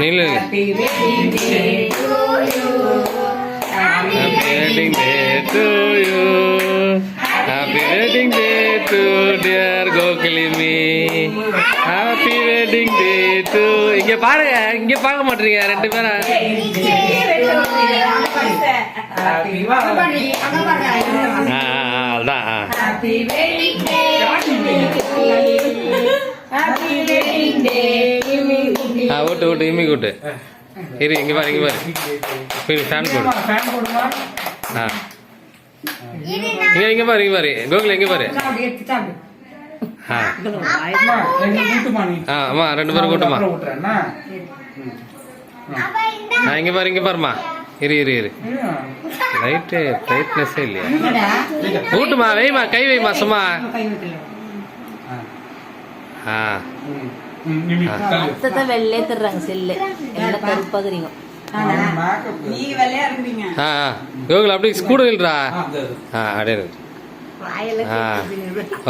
Neelu Happy wedding day to you. Happy wedding day to you. Happy wedding day to dear Gokilimi. Happy wedding day to இங்க பாருங்க, இங்க பார்க்க மாட்டீங்க ரெண்டு பேரும். அதான் Happy wedding day. Happy wedding day. ஓட்டு ஓட்டு இம்மி கூட்டு இரு இங்க பாரு இங்க பாரு ஃபேன் போடு ஆ இங்க பாரு கோகுல் இங்க பாரு அம்மா ரெண்டு பேரும் கூட்டுமா இங்க பாருமா இரு லைட்டு பிரைட்னஸே இல்லையா கூட்டுமா வைமா கை வைமா சும்மா வெள்ளே தர்றாங்க செல்லு எல்லாம் கருப்பாக்குறீங்க கோகுல் அப்படி கூட இல்லைடா அப்படியே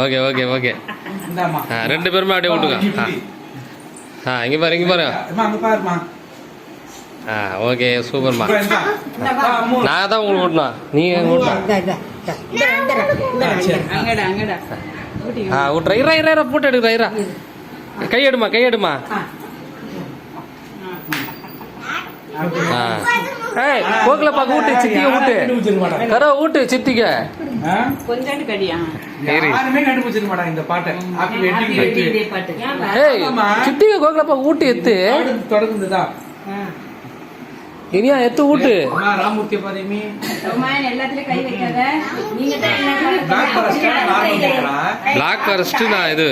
ஓகே ஓகே ஓகே ரெண்டு பேருமே அப்படியே விட்டுங்க இங்க பாரு ஓகே சூப்பர்மா நான் தான் உங்களுக்கு விட்டணும் நீங்க விட்டுறா இறா போட்டு எடுக்கிறா இறா கையெடுமா கோகுலப்பா ஊட்டு சித்திக்க ஊட்டு கரோ ஊட்டு சித்திக்க சித்திக்க கோகுலப்பா ஊட்டு எத்து இனியா எத்து ஊட்டு பிளாக் ஃபாரஸ்ட் நான் இது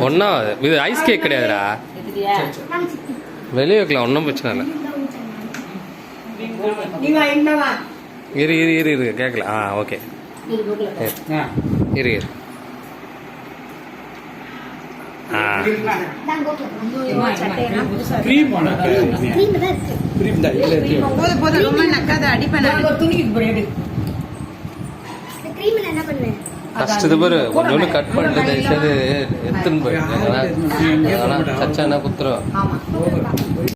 ஒன்னா இது ஐஸ் கேக் கிடையாதுடா வெளியே வைக்கலாம் ஒன்றும் பிரச்சனை இல்லை இரு கேட்கல ஓகே இரு ஃபர்ஸ்ட் இது பேரு கொஞ்சோண்டு கட் பண்ணிட்டு எடுத்துன்னு போயிடுங்க சச்சானா குத்துரும்